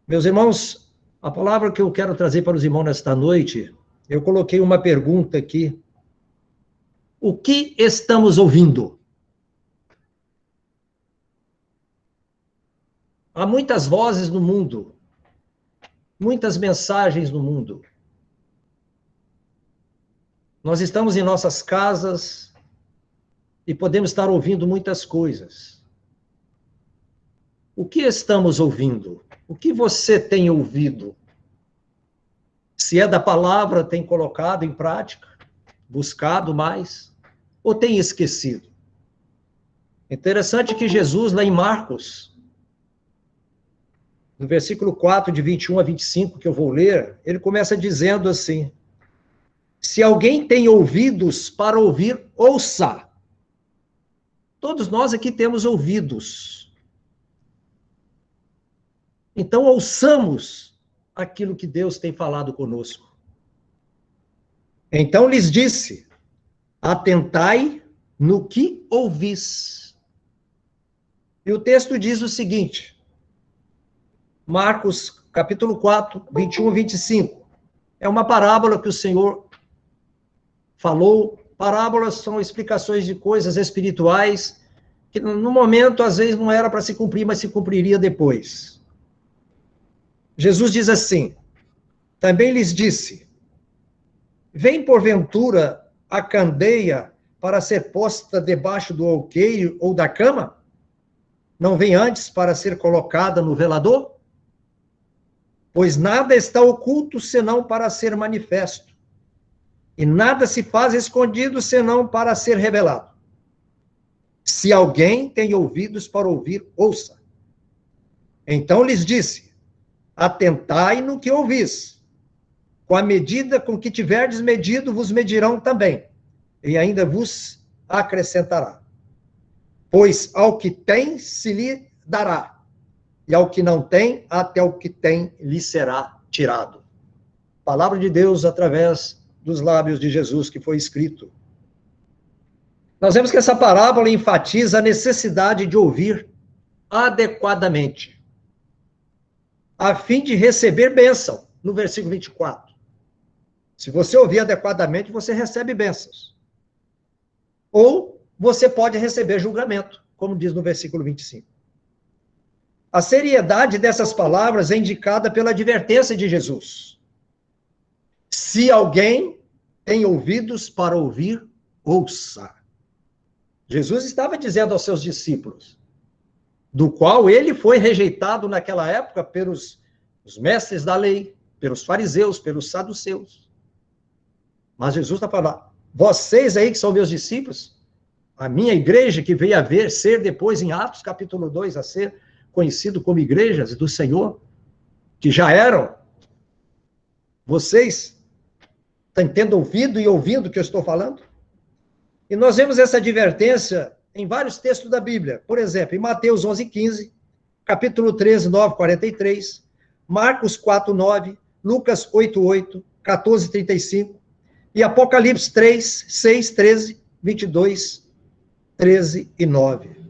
Meus irmãos, a palavra que eu quero trazer para os irmãos nesta noite, eu coloquei uma pergunta aqui. O que estamos ouvindo? Há muitas vozes no mundo, muitas mensagens no mundo. Nós estamos em nossas casas e podemos estar ouvindo muitas coisas. O que estamos ouvindo? O que você tem ouvido? Se é da palavra, tem colocado em prática, buscado mais, ou tem esquecido? Interessante que Jesus, lá em Marcos, no versículo 4, de 21 a 25, que eu vou ler, ele começa dizendo assim: se alguém tem ouvidos para ouvir, ouça. Todos nós aqui temos ouvidos. Então, ouçamos aquilo que Deus tem falado conosco. Então lhes disse: atentai no que ouvis. E o texto diz o seguinte, Marcos, capítulo 4, 21 a 25. É uma parábola que o Senhor falou. Parábolas são explicações de coisas espirituais que no momento, às vezes, não era para se cumprir, mas se cumpriria depois. Jesus diz assim, também lhes disse, vem porventura a candeia para ser posta debaixo do alqueire ou da cama? Não vem antes para ser colocada no velador? Pois nada está oculto senão para ser manifesto, e nada se faz escondido senão para ser revelado. Se alguém tem ouvidos para ouvir, ouça. Então lhes disse, atentai no que ouvis. Com a medida com que tiverdes medido, vos medirão também, e ainda vos acrescentará. Pois ao que tem, se lhe dará, e ao que não tem, até o que tem, lhe será tirado. Palavra de Deus através dos lábios de Jesus que foi escrito. Nós vemos que essa parábola enfatiza a necessidade de ouvir adequadamente, a fim de receber bênção, no versículo 24. Se você ouvir adequadamente, você recebe bênçãos. Ou você pode receber julgamento, como diz no versículo 25. A seriedade dessas palavras é indicada pela advertência de Jesus. Se alguém tem ouvidos para ouvir, ouça. Jesus estava dizendo aos seus discípulos, do qual ele foi rejeitado naquela época pelos os mestres da lei, pelos fariseus, pelos saduceus. Mas Jesus está falando, vocês aí que são meus discípulos, a minha igreja que veio a ser depois em Atos capítulo 2, a ser conhecido como igrejas do Senhor, que já eram, vocês estão tendo ouvido e ouvindo o que eu estou falando? E nós vemos essa advertência em vários textos da Bíblia. Por exemplo, em Mateus 11:15, capítulo 13, 9, 43, Marcos 4, 9, Lucas 8:8, 14:35, e Apocalipse 3, 6, 13, 22, 13 e 9.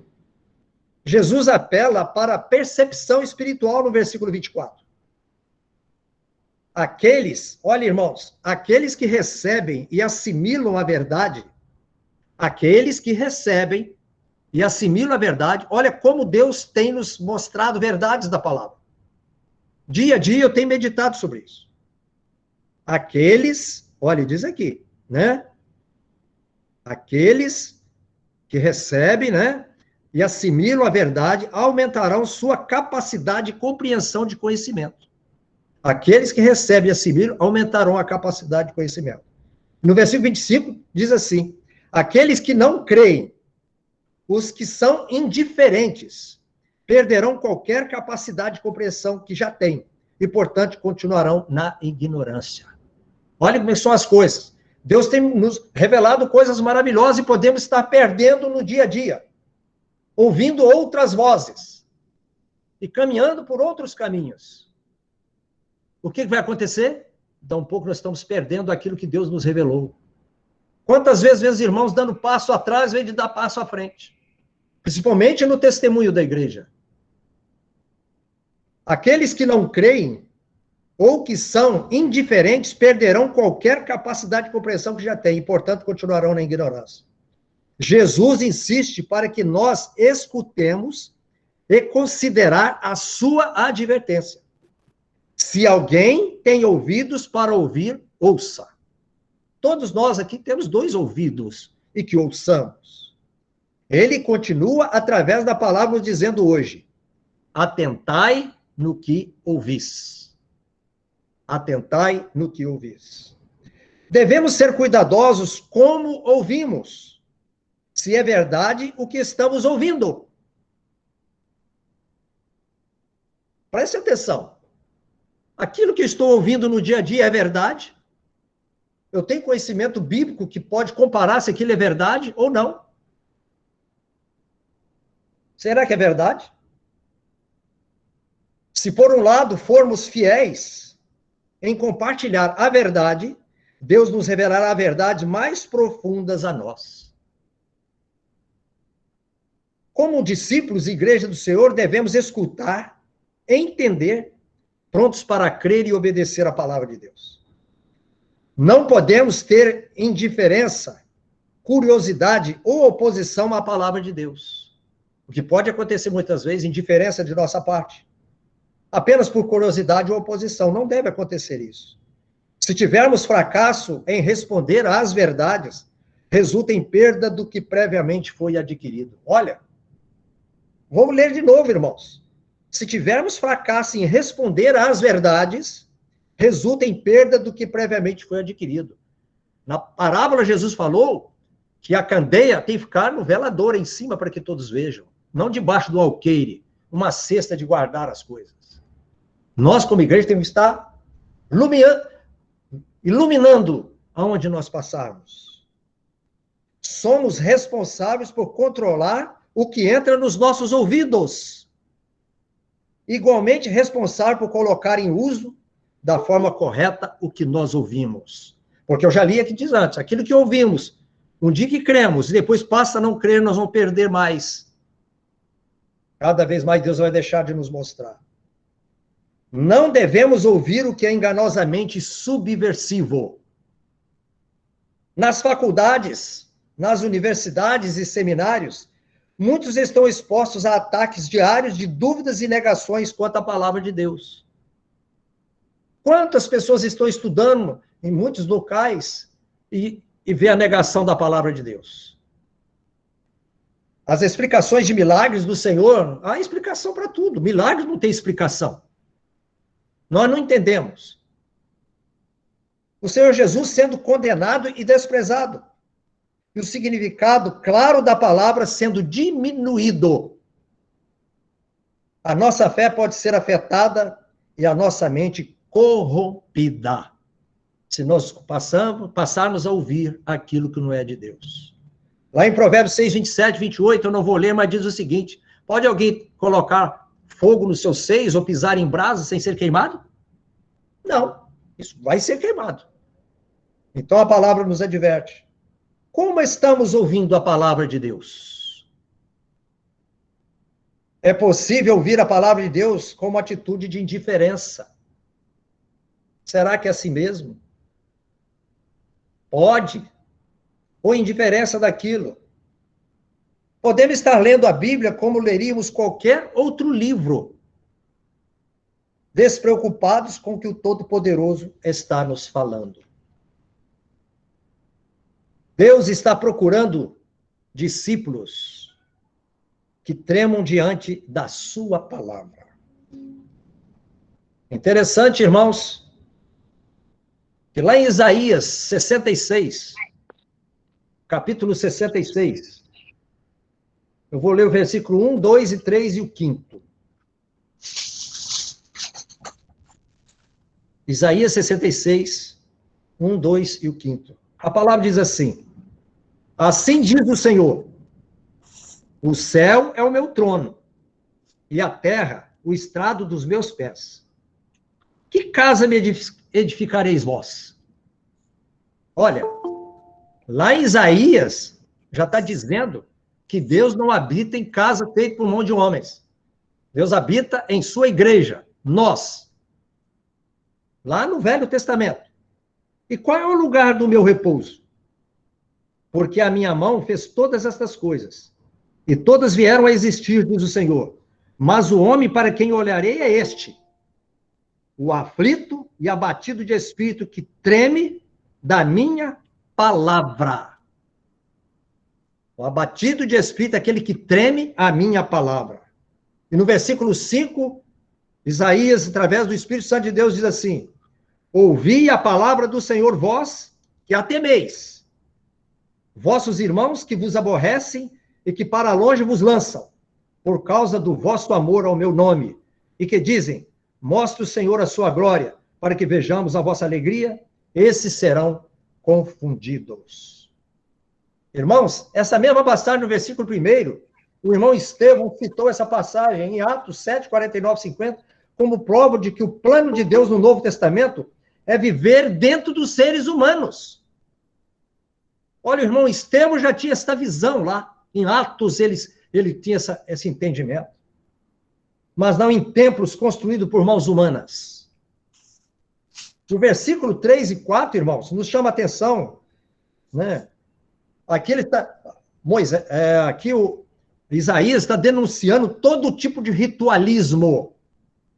Jesus apela para a percepção espiritual no versículo 24. Olha, irmãos, aqueles que recebem e assimilam a verdade, aqueles que recebem e assimilam a verdade, olha como Deus tem nos mostrado verdades da palavra. Dia a dia eu tenho meditado sobre isso. Aqueles, olha, diz aqui, né? Aqueles que recebem, né? E assimilam a verdade, aumentarão sua capacidade de compreensão de conhecimento. Aqueles que recebem e assimilam, aumentarão a capacidade de conhecimento. No versículo 25, diz assim, aqueles que não creem, os que são indiferentes, perderão qualquer capacidade de compreensão que já têm, e, portanto, continuarão na ignorância. Olha como são as coisas. Deus tem nos revelado coisas maravilhosas e podemos estar perdendo no dia a dia, ouvindo outras vozes e caminhando por outros caminhos. O que vai acontecer? Daqui a pouco nós estamos perdendo aquilo que Deus nos revelou. Quantas vezes vemos irmãos dando passo atrás, em vez de dar passo à frente? Principalmente no testemunho da igreja. Aqueles que não creem ou que são indiferentes perderão qualquer capacidade de compreensão que já têm e, portanto, continuarão na ignorância. Jesus insiste para que nós escutemos e considerar a sua advertência. Se alguém tem ouvidos para ouvir, ouça. Todos nós aqui temos 2 ouvidos e que ouçamos. Ele continua através da palavra dizendo hoje: atentai no que ouvis. Atentai no que ouvis. Devemos ser cuidadosos como ouvimos, se é verdade o que estamos ouvindo. Preste atenção. Aquilo que estou ouvindo no dia a dia é verdade? Eu tenho conhecimento bíblico que pode comparar se aquilo é verdade ou não? Será que é verdade? Se, por um lado, formos fiéis em compartilhar a verdade, Deus nos revelará verdades mais profundas a nós. Como discípulos e igreja do Senhor, devemos escutar, entender, prontos para crer e obedecer a palavra de Deus. Não podemos ter indiferença, curiosidade ou oposição à palavra de Deus. O que pode acontecer muitas vezes, indiferença de nossa parte. Apenas por curiosidade ou oposição. Não deve acontecer isso. Se tivermos fracasso em responder às verdades, resulta em perda do que previamente foi adquirido. Olha, vamos ler de novo, irmãos. Se tivermos fracasso em responder às verdades, resulta em perda do que previamente foi adquirido. Na parábola, Jesus falou que a candeia tem que ficar no velador em cima para que todos vejam, não debaixo do alqueire, uma cesta de guardar as coisas. Nós, como igreja, temos que estar iluminando aonde nós passarmos. Somos responsáveis por controlar o que entra nos nossos ouvidos. Igualmente responsável por colocar em uso da forma correta o que nós ouvimos. Porque eu já li aqui diz antes, aquilo que ouvimos, um dia que cremos, e depois passa a não crer, nós vamos perder mais. Cada vez mais Deus vai deixar de nos mostrar. Não devemos ouvir o que é enganosamente subversivo. Nas faculdades, nas universidades e seminários, muitos estão expostos a ataques diários de dúvidas e negações quanto à palavra de Deus. Quantas pessoas estão estudando em muitos locais e vê a negação da palavra de Deus? As explicações de milagres do Senhor, há explicação para tudo. Milagres não tem explicação. Nós não entendemos. O Senhor Jesus sendo condenado e desprezado. E o significado claro da palavra sendo diminuído. A nossa fé pode ser afetada e a nossa mente corrompida. Se nós passarmos a ouvir aquilo que não é de Deus. Lá em Provérbios 6, 27, 28, eu não vou ler, mas diz o seguinte: pode alguém colocar fogo nos seus seios ou pisar em brasa sem ser queimado? Não, isso vai ser queimado. Então a palavra nos adverte. Como estamos ouvindo a palavra de Deus? É possível ouvir a palavra de Deus com uma atitude de indiferença. Será que é assim mesmo? Pode. Ou indiferença daquilo. Podemos estar lendo a Bíblia como leríamos qualquer outro livro, despreocupados com o que o Todo-Poderoso está nos falando. Deus está procurando discípulos que tremam diante da sua palavra. Interessante, irmãos, que lá em Isaías 66, capítulo 66, eu vou ler o versículo 1, 2 e 3 e o 5º. Isaías 66, 1, 2 e o 5º. A palavra diz assim: assim diz o Senhor, o céu é o meu trono, e a terra o estrado dos meus pés. Que casa me edificareis vós? Olha, lá em Isaías, já está dizendo que Deus não habita em casa feita por mão de homens. Deus habita em sua igreja. nós, lá no Velho Testamento. E qual é o lugar do meu repouso? Porque a minha mão fez todas estas coisas, e todas vieram a existir, diz o Senhor. Mas o homem para quem olharei é este, o aflito e abatido de espírito, que treme da minha palavra. O abatido de espírito é aquele que treme a minha palavra. E no versículo 5, Isaías, através do Espírito Santo de Deus, diz assim: ouvi a palavra do Senhor, vós que a temeis, vossos irmãos que vos aborrecem e que para longe vos lançam, por causa do vosso amor ao meu nome, e que dizem: mostre o Senhor a sua glória, para que vejamos a vossa alegria, esses serão confundidos. Irmãos, essa mesma passagem no versículo 1, o irmão Estevão citou essa passagem em Atos 7, 49, 50, como prova de que o plano de Deus no Novo Testamento é viver dentro dos seres humanos. Olha, o irmão Estevão já tinha essa visão lá. Em Atos, ele tinha esse entendimento. Mas não em templos construídos por mãos humanas. O versículo 3 e 4, irmãos, nos chama a atenção, né? Aqui ele está... Isaías está denunciando todo tipo de ritualismo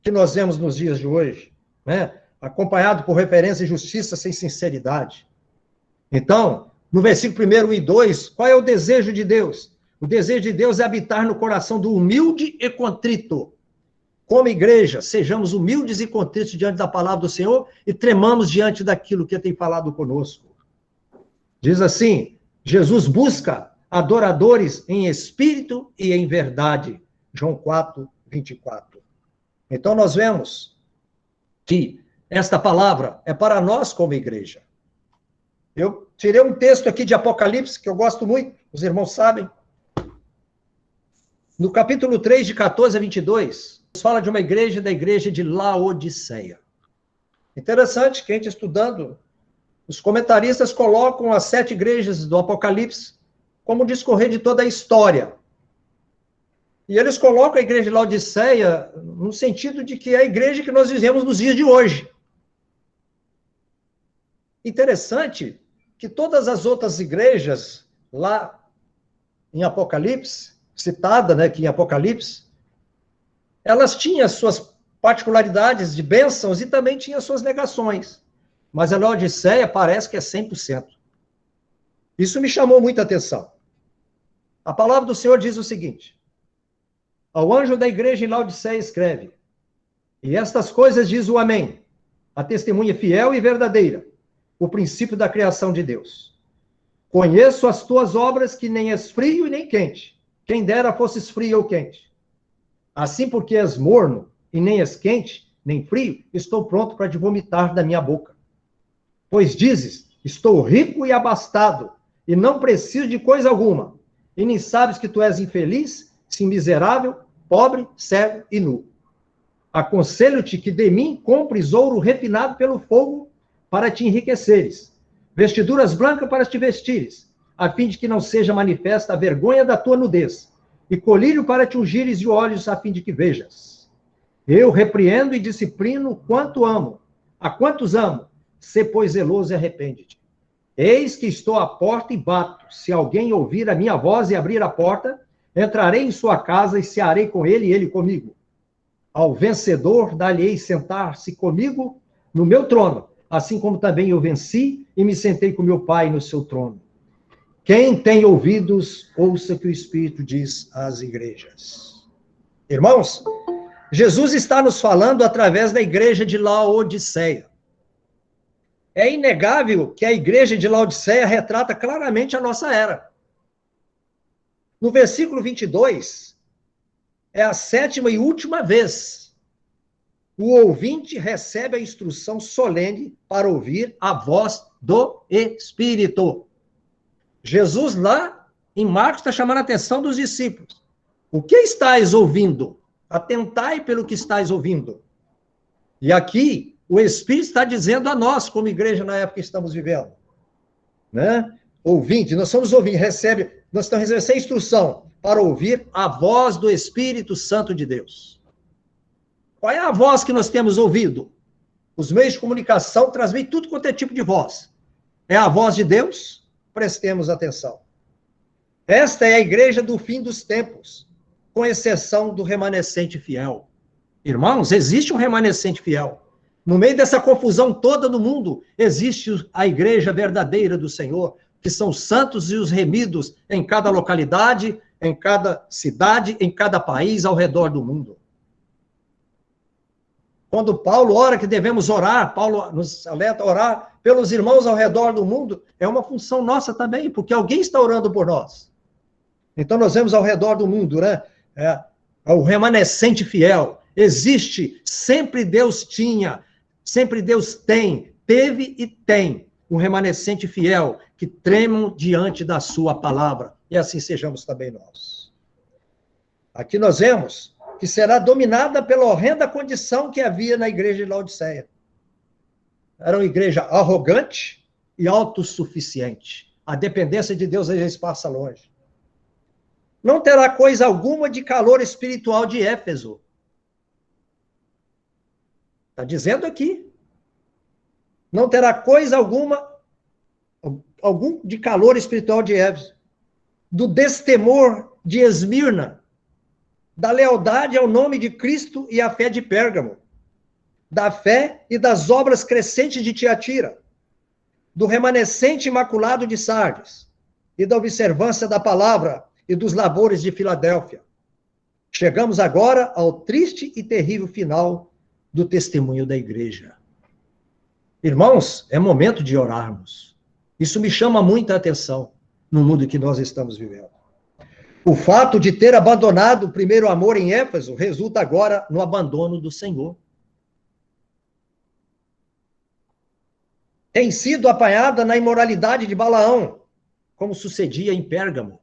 que nós vemos nos dias de hoje, né? Acompanhado por referência e justiça sem sinceridade. Então, no versículo 1 e 2, qual é o desejo de Deus? O desejo de Deus é habitar no coração do humilde e contrito. Como igreja, sejamos humildes e contritos diante da palavra do Senhor e tremamos diante daquilo que Ele tem falado conosco. Diz assim: Jesus busca adoradores em espírito e em verdade. João 4, 24. Então nós vemos que esta palavra é para nós como igreja. Eu tirei um texto aqui de Apocalipse, que eu gosto muito, os irmãos sabem. No capítulo 3, de 14 a 22, fala de uma igreja, da igreja de Laodiceia. Interessante que a gente estudando, os comentaristas colocam as 7 igrejas do Apocalipse como discorrer de toda a história. E eles colocam a igreja de Laodiceia no sentido de que é a igreja que nós vivemos nos dias de hoje. Interessante que todas as outras igrejas lá em Apocalipse, citada, né, aqui em Apocalipse, elas tinham suas particularidades de bênçãos e também tinham suas negações. Mas a Laodiceia parece que é 100%. Isso me chamou muita atenção. A palavra do Senhor diz o seguinte: ao anjo da igreja em Laodiceia escreve: e estas coisas diz o Amém, a testemunha fiel e verdadeira, o princípio da criação de Deus. Conheço as tuas obras, que nem és frio e nem quente. Quem dera fosses frio ou quente. Assim, porque és morno e nem és quente, nem frio, estou pronto para te vomitar da minha boca. Pois dizes: estou rico e abastado, e não preciso de coisa alguma. E nem sabes que tu és infeliz, sim, miserável, pobre, cego e nu. Aconselho-te que de mim compres ouro refinado pelo fogo para te enriqueceres, vestiduras brancas para te vestires, a fim de que não seja manifesta a vergonha da tua nudez, e colírio para te ungires de olhos, a fim de que vejas. Eu repreendo e disciplino quanto amo. A quantos amo? Sê, pois, zeloso e arrepende-te. Eis que estou à porta e bato. Se alguém ouvir a minha voz e abrir a porta, entrarei em sua casa e cearei com ele e ele comigo. Ao vencedor dar-lhe-ei sentar-se comigo no meu trono, assim como também eu venci e me sentei com meu Pai no seu trono. Quem tem ouvidos, ouça o que o Espírito diz às igrejas. Irmãos, Jesus está nos falando através da igreja de Laodiceia. É inegável que a igreja de Laodiceia retrata claramente a nossa era. No versículo 22, é a 7ª e última vez o ouvinte recebe a instrução solene para ouvir a voz do Espírito. Jesus lá em Marcos está chamando a atenção dos discípulos. O que estáis ouvindo? Atentai pelo que estáis ouvindo. E aqui o Espírito está dizendo a nós, como igreja na época que estamos vivendo, né? Ouvinte, nós somos ouvintes, nós estamos recebendo essa instrução para ouvir a voz do Espírito Santo de Deus. Qual é a voz que nós temos ouvido? Os meios de comunicação transmitem tudo quanto é tipo de voz. É a voz de Deus? Prestemos atenção. Esta é a igreja do fim dos tempos, com exceção do remanescente fiel. Irmãos, existe um remanescente fiel. No meio dessa confusão toda no mundo, existe a igreja verdadeira do Senhor, que são os santos e os remidos em cada localidade, em cada cidade, em cada país ao redor do mundo. Quando Paulo ora que devemos orar, Paulo nos alerta a orar pelos irmãos ao redor do mundo, é uma função nossa também, porque alguém está orando por nós. Então nós vemos ao redor do mundo, né? O remanescente fiel. Existe, sempre Deus tinha, sempre Deus tem, teve e tem um remanescente fiel que tremam diante da sua palavra. E assim sejamos também nós. Aqui nós vemos que será dominada pela horrenda condição que havia na igreja de Laodiceia. Era uma igreja arrogante e autossuficiente. A dependência de Deus às vezes passa longe. Não terá coisa alguma de calor espiritual de Éfeso. Está dizendo aqui. Não terá coisa algum de calor espiritual de Éfeso. Do destemor de Esmirna, da lealdade ao nome de Cristo e à fé de Pérgamo, da fé e das obras crescentes de Tiatira, do remanescente imaculado de Sardes, e da observância da palavra e dos labores de Filadélfia. Chegamos agora ao triste e terrível final do testemunho da igreja. Irmãos, é momento de orarmos. Isso me chama muita atenção no mundo que nós estamos vivendo. O fato de ter abandonado o primeiro amor em Éfeso resulta agora no abandono do Senhor. Tem sido apanhada na imoralidade de Balaão, como sucedia em Pérgamo.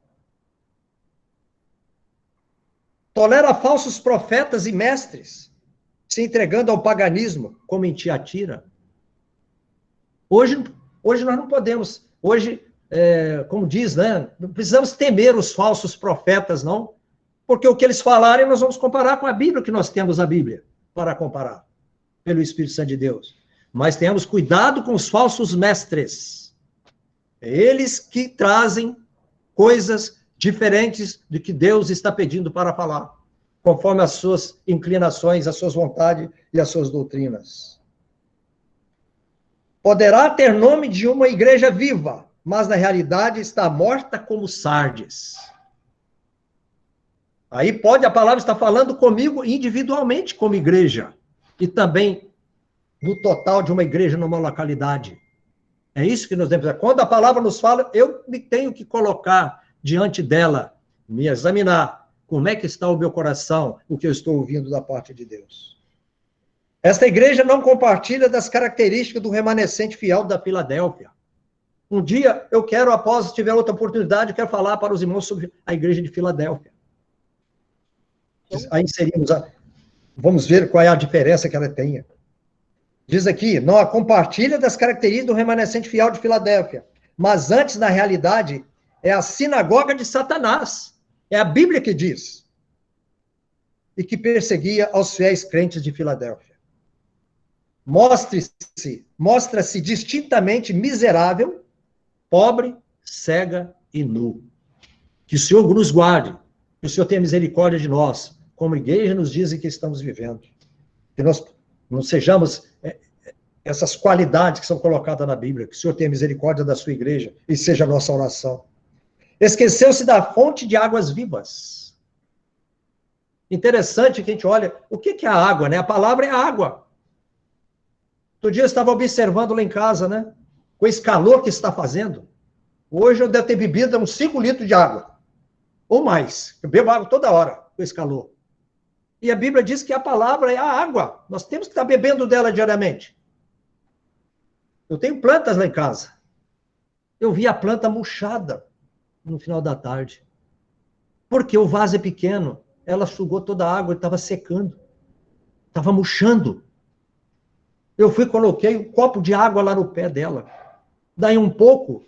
Tolera falsos profetas e mestres, se entregando ao paganismo, como em Tiatira. Hoje nós não podemos, como diz, né? Não precisamos temer os falsos profetas, não, porque o que eles falarem nós vamos comparar com a Bíblia, que nós temos a Bíblia para comparar, pelo Espírito Santo de Deus. Mas tenhamos cuidado com os falsos mestres. Eles que trazem coisas diferentes do que Deus está pedindo para falar, conforme as suas inclinações, as suas vontades e as suas doutrinas. Poderá ter nome de uma igreja viva, mas na realidade está morta como Sardes. Aí a palavra está falando comigo individualmente como igreja, e também no total de uma igreja numa localidade. É isso que nós devemos fazer. Quando a palavra nos fala, eu me tenho que colocar diante dela, me examinar, como é que está o meu coração, o que eu estou ouvindo da parte de Deus. Esta igreja não compartilha das características do remanescente fiel da Filadélfia. Um dia, eu quero, após tiver outra oportunidade, eu quero falar para os irmãos sobre a igreja de Filadélfia. Aí inserimos vamos ver qual é a diferença que ela tenha. Diz aqui, não a compartilha das características do remanescente fiel de Filadélfia, mas antes, na realidade, é a sinagoga de Satanás. É a Bíblia que diz. E que perseguia aos fiéis crentes de Filadélfia. Mostra-se distintamente miserável, pobre, cega e nu. Que o Senhor nos guarde, que o Senhor tenha misericórdia de nós, como igreja nos dizem que estamos vivendo. Que nós não sejamos essas qualidades que são colocadas na Bíblia, que o Senhor tenha misericórdia da sua igreja e seja a nossa oração. Esqueceu-se da fonte de águas vivas. Interessante que a gente olha, o que é a água, né? A palavra é água. Outro dia eu estava observando lá em casa, né? Com esse calor que está fazendo. Hoje eu devo ter bebido uns 5 litros de água. Ou mais. Eu bebo água toda hora com esse calor. E a Bíblia diz que a palavra é a água. Nós temos que estar bebendo dela diariamente. Eu tenho plantas lá em casa. Eu vi a planta murchada no final da tarde. Porque o vaso é pequeno. Ela sugou toda a água e estava secando. Estava murchando. Eu fui e coloquei um copo de água lá no pé dela. Daí um pouco,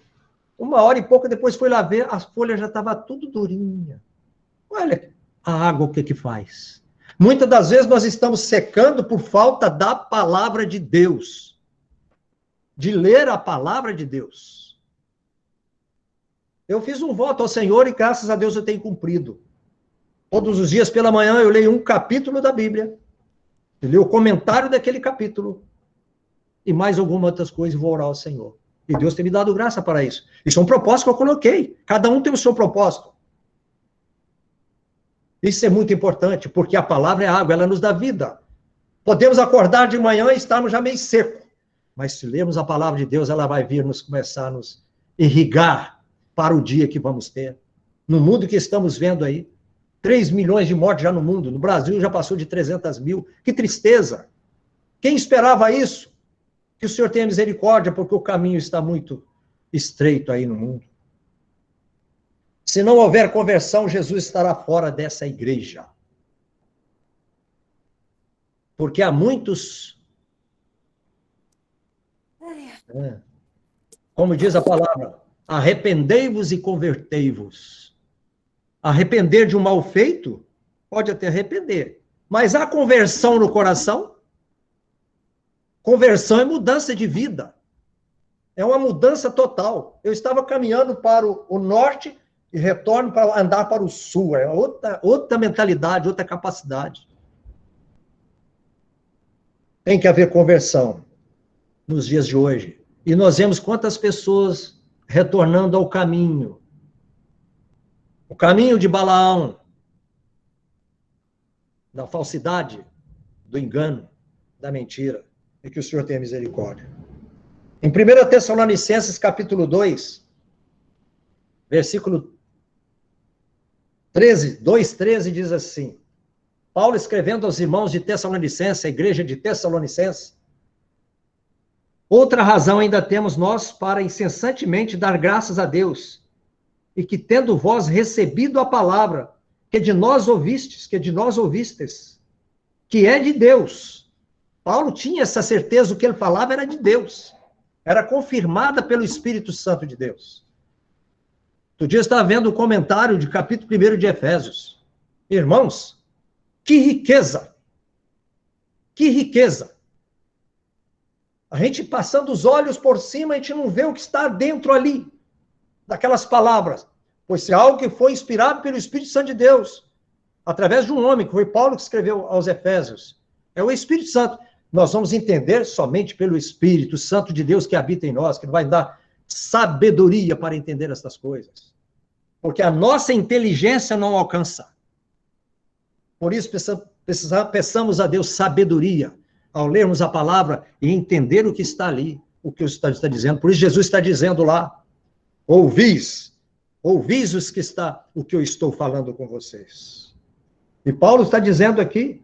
1 hora e pouco depois fui lá ver, as folhas já estavam tudo durinha. Olha a água o que faz. Muitas das vezes nós estamos secando por falta da palavra de Deus, de ler a palavra de Deus. Eu fiz um voto ao Senhor e graças a Deus eu tenho cumprido. Todos os dias pela manhã eu leio um capítulo da Bíblia, eu leio o comentário daquele capítulo e mais algumas outras coisas e vou orar ao Senhor. E Deus tem me dado graça para isso. Isso é um propósito que eu coloquei. Cada um tem o seu propósito. Isso é muito importante, porque a palavra é água, ela nos dá vida. Podemos acordar de manhã e estarmos já meio seco, mas se lermos a palavra de Deus, ela vai vir começar a nos irrigar para o dia que vamos ter. No mundo que estamos vendo aí, 3 milhões de mortes já no mundo, no Brasil já passou de 300 mil, que tristeza. Quem esperava isso? Que o Senhor tenha misericórdia, porque o caminho está muito estreito aí no mundo. Se não houver conversão, Jesus estará fora dessa igreja. Porque há muitos, como diz a palavra, arrependei-vos e convertei-vos. Arrepender de um mal feito, pode até arrepender. Mas há conversão no coração? Conversão é mudança de vida. É uma mudança total. Eu estava caminhando para o norte e retorno para andar para o sul. É outra mentalidade, outra capacidade. Tem que haver conversão nos dias de hoje. E nós vemos quantas pessoas retornando ao caminho. O caminho de Balaão, da falsidade, do engano, da mentira. E que o Senhor tenha misericórdia. Em 1 Tessalonicenses, capítulo 2, versículo 13, 2:13, diz assim, Paulo escrevendo aos irmãos de Tessalonicenses, a igreja de Tessalonicenses, outra razão ainda temos nós para incessantemente dar graças a Deus, e que tendo vós recebido a palavra, que de nós ouvistes, que é de Deus. Paulo tinha essa certeza, o que ele falava era de Deus. Era confirmada pelo Espírito Santo de Deus. Outro dia eu estava vendo o comentário de capítulo 1 de Efésios. Irmãos, que riqueza! Que riqueza! A gente passando os olhos por cima, a gente não vê o que está dentro ali, daquelas palavras. Pois é algo que foi inspirado pelo Espírito Santo de Deus, através de um homem, que foi Paulo que escreveu aos Efésios. É o Espírito Santo. Nós vamos entender somente pelo Espírito Santo de Deus que habita em nós, que vai dar sabedoria para entender essas coisas. Porque a nossa inteligência não alcança. Por isso, peçamos a Deus sabedoria ao lermos a palavra e entender o que está ali, o que está dizendo. Por isso, Jesus está dizendo lá, ouvis o que eu estou falando com vocês. E Paulo está dizendo aqui,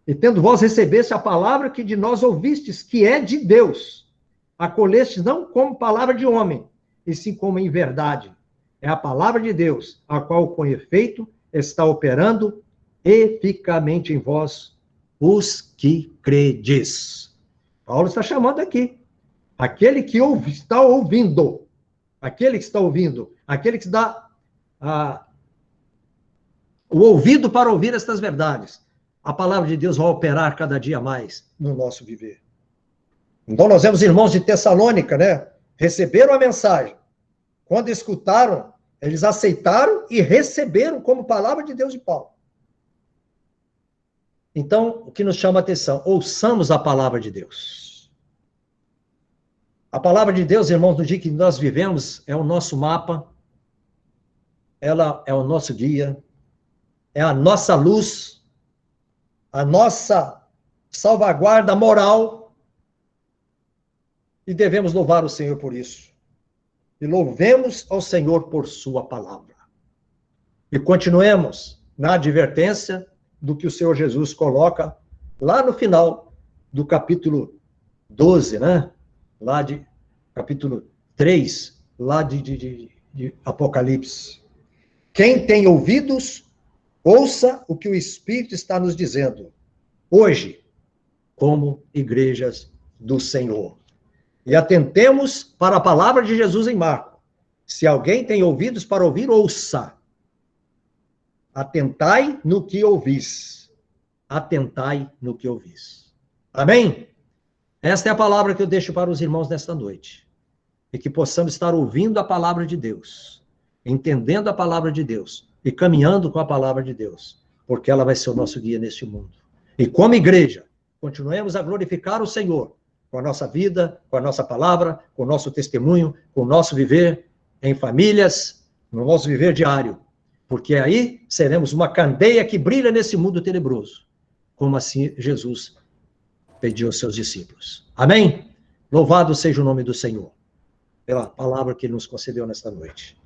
e tendo vós recebeste a palavra que de nós ouvistes, que é de Deus, acolhestes não como palavra de homem, e sim como em verdade. É a palavra de Deus, a qual com efeito está operando eficazmente em vós, os que credes. Paulo está chamando aqui, aquele que está ouvindo, aquele que dá o ouvido para ouvir estas verdades. A palavra de Deus vai operar cada dia mais no nosso viver. Então, nós vemos irmãos de Tessalônica, né? Receberam a mensagem. Quando escutaram, eles aceitaram e receberam como palavra de Deus de Paulo. Então, o que nos chama a atenção? Ouçamos a palavra de Deus. A palavra de Deus, irmãos, no dia que nós vivemos, é o nosso mapa, ela é o nosso guia, é a nossa luz, a nossa salvaguarda moral, e devemos louvar o Senhor por isso. E louvemos ao Senhor por sua palavra. E continuemos na advertência do que o Senhor Jesus coloca lá no final do capítulo 12, né? Lá de capítulo 3, lá de Apocalipse. Quem tem ouvidos, ouça o que o Espírito está nos dizendo, hoje, como igrejas do Senhor. E atentemos para a palavra de Jesus em Marcos. Se alguém tem ouvidos para ouvir, ouça. Atentai no que ouvis. atentai no que ouvis. Amém? Esta é a palavra que eu deixo para os irmãos nesta noite. E que possamos estar ouvindo a palavra de Deus, entendendo a palavra de Deus e caminhando com a palavra de Deus, porque ela vai ser o nosso guia neste mundo. E como igreja, continuemos a glorificar o Senhor com a nossa vida, com a nossa palavra, com o nosso testemunho, com o nosso viver em famílias, no nosso viver diário. Porque aí seremos uma candeia que brilha nesse mundo tenebroso, como assim Jesus pediu aos seus discípulos. Amém? Louvado seja o nome do Senhor, pela palavra que ele nos concedeu nesta noite.